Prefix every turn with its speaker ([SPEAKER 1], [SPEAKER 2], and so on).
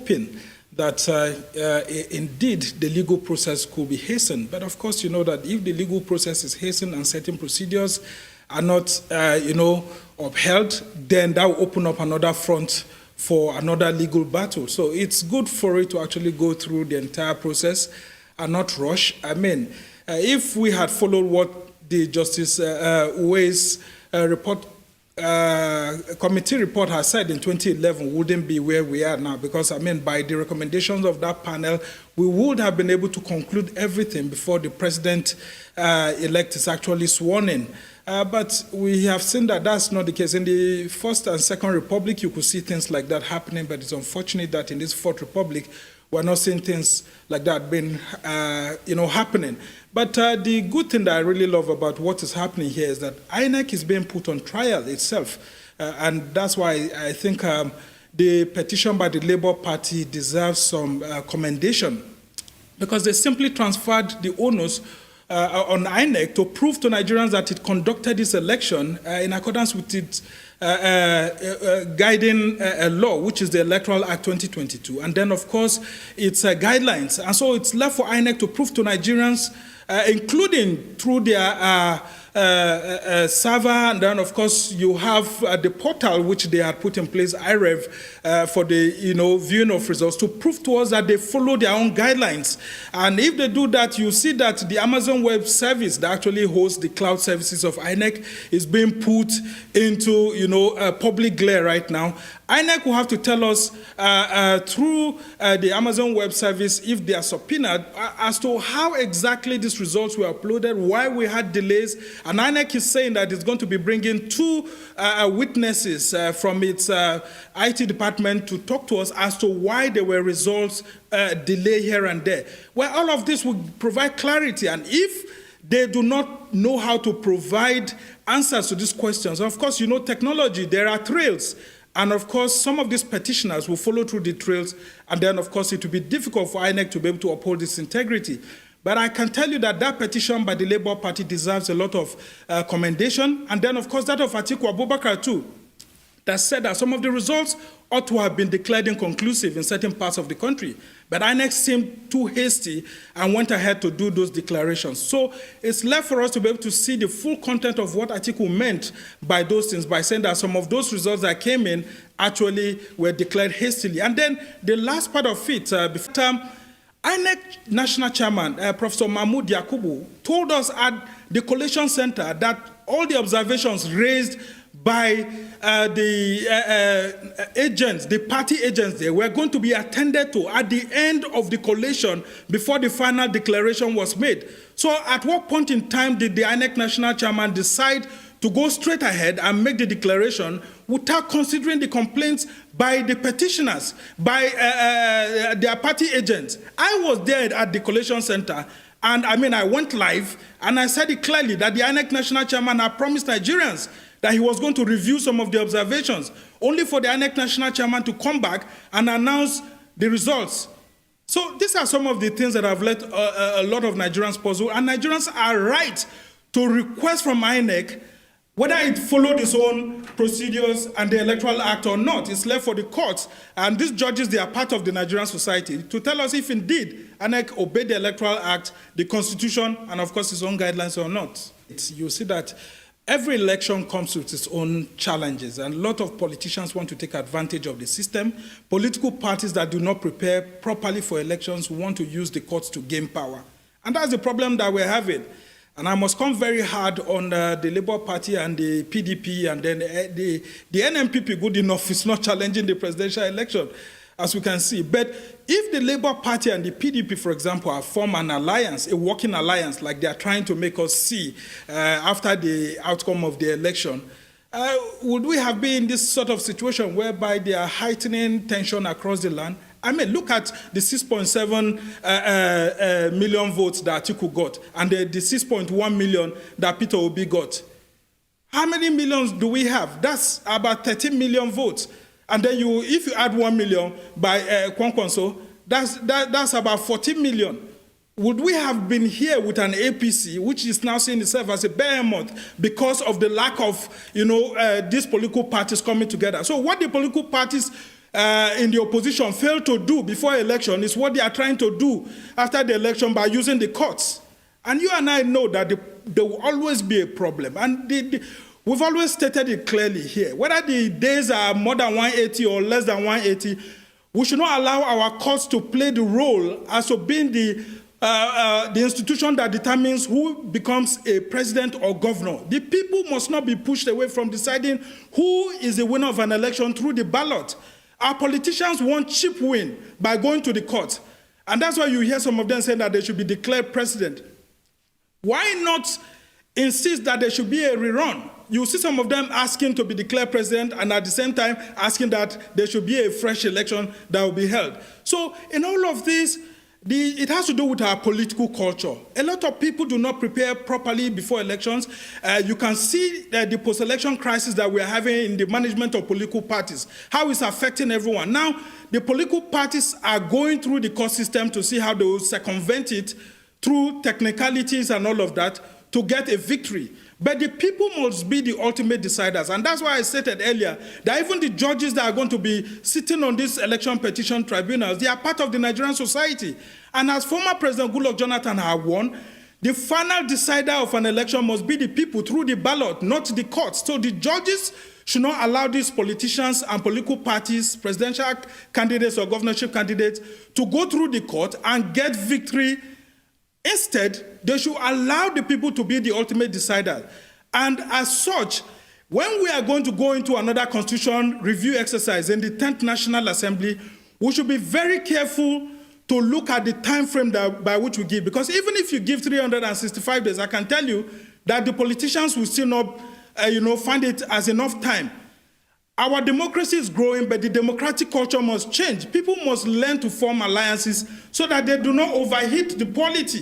[SPEAKER 1] hoping that indeed the legal process could be hastened. But of course, you know that if the legal process is hastened and certain procedures are not, upheld, then that will open up another front for another legal battle. So it's good for it to actually go through the entire process and not rush. I mean, if we had followed what the Justice Uwe's report, committee report has said in 2011, wouldn't be where we are now, because I mean, by the recommendations of that panel, we would have been able to conclude everything before the president-elect is actually sworn in. But we have seen that that's not the case. In the First and Second Republic, you could see things like that happening, but it's unfortunate that in this Fourth Republic, we're not seeing things like that being, happening. But the good thing that I really love about what is happening here is that Inec is being put on trial itself. And that's why I think the petition by the Labour Party deserves some commendation, because they simply transferred the onus on Inec to prove to Nigerians that it conducted this election in accordance with its guiding law, which is the Electoral Act 2022. And then, of course, its guidelines. And so it's left for Inec to prove to Nigerians, including through their server, and then of course you have the portal which they had put in place, IREV, for the viewing of results, to prove to us that they follow their own guidelines. And if they do that, you see that the Amazon Web Service that actually hosts the cloud services of INEC is being put into public glare right now. INEC will have to tell us through the Amazon Web Service, if they are subpoenaed, as to how exactly these results were uploaded, why we had delays. And INEC is saying that it's going to be bringing two witnesses from its IT department to talk to us as to why there were results delay here and there. Well, all of this will provide clarity. And if they do not know how to provide answers to these questions, of course, technology, there are trails. And of course, some of these petitioners will follow through the trails, and then of course it will be difficult for INEC to be able to uphold its integrity. But I can tell you that that petition by the Labour Party deserves a lot of commendation, and then of course that of Atiku Abubakar too, that said that some of the results ought to have been declared inconclusive in certain parts of the country. But INEC seemed too hasty and went ahead to do those declarations. So it's left for us to be able to see the full content of what Atiku meant by those things, by saying that some of those results that came in actually were declared hastily. And then the last part of it, INEC National Chairman, Professor Mahmoud Yakubu, told us at the Collation Center that all the observations raised by the agents, the party agents there, were going to be attended to at the end of the collation before the final declaration was made. So at what point in time did the INEC National Chairman decide to go straight ahead and make the declaration without considering the complaints by the petitioners, by their party agents? I was there at the Collation Center, and I went live, and I said it clearly that the INEC National Chairman had promised Nigerians that he was going to review some of the observations, only for the INEC National Chairman to come back and announce the results. So these are some of the things that have led a lot of Nigerians puzzled, and Nigerians are right to request from INEC whether it followed its own procedures and the Electoral Act or not. It's left for the courts, and these judges, they are part of the Nigerian society, to tell us if indeed INEC obeyed the Electoral Act, the Constitution, and of course its own guidelines or not. You see that every election comes with its own challenges, and a lot of politicians want to take advantage of the system. Political parties that do not prepare properly for elections want to use the courts to gain power. And that's the problem that we're having. And I must come very hard on the Labour Party and the PDP, and then the NMPP, good enough, is not challenging the presidential election, as we can see. But if the Labour Party and the PDP, for example, have formed an alliance, a working alliance, like they are trying to make us see after the outcome of the election, would we have been in this sort of situation whereby they are heightening tension across the land? Look at the 6.7 million votes that Atiku got, and the 6.1 million that Peter Obi got. How many millions do we have? That's about 13 million votes. And then if you add 1 million by Kwankwanso, that's about 14 million. Would we have been here with an APC, which is now seeing itself as a behemoth because of the lack of, these political parties coming together? So what the political parties in the opposition failed to do before election is what they are trying to do after the election by using the courts. And you and I know that there will always be a problem. And we've always stated it clearly here. Whether the days are more than 180 or less than 180, we should not allow our courts to play the role as to being the institution that determines who becomes a president or governor. The people must not be pushed away from deciding who is the winner of an election through the ballot. Our politicians want cheap win by going to the court. And that's why you hear some of them saying that they should be declared president. Why not insist that there should be a rerun? You see some of them asking to be declared president and at the same time asking that there should be a fresh election that will be held. So in all of this, it has to do with our political culture. A lot of people do not prepare properly before elections. You can see the post-election crisis that we are having in the management of political parties, how it's affecting everyone. Now, the political parties are going through the court system to see how they will circumvent it through technicalities and all of that to get a victory. But the people must be the ultimate deciders. And that's why I stated earlier that even the judges that are going to be sitting on these election petition tribunals, they are part of the Nigerian society. And as former President Goodluck Jonathan has won, the final decider of an election must be the people through the ballot, not the courts. So the judges should not allow these politicians and political parties, presidential candidates or governorship candidates, to go through the court and get victory. Instead, they should allow the people to be the ultimate decider. And as such, when we are going to go into another constitution review exercise in the 10th National Assembly, we should be very careful to look at the time frame by which we give. Because even if you give 365 days, I can tell you that the politicians will still not find it as enough time. Our democracy is growing, but the democratic culture must change. People must learn to form alliances so that they do not overheat the polity.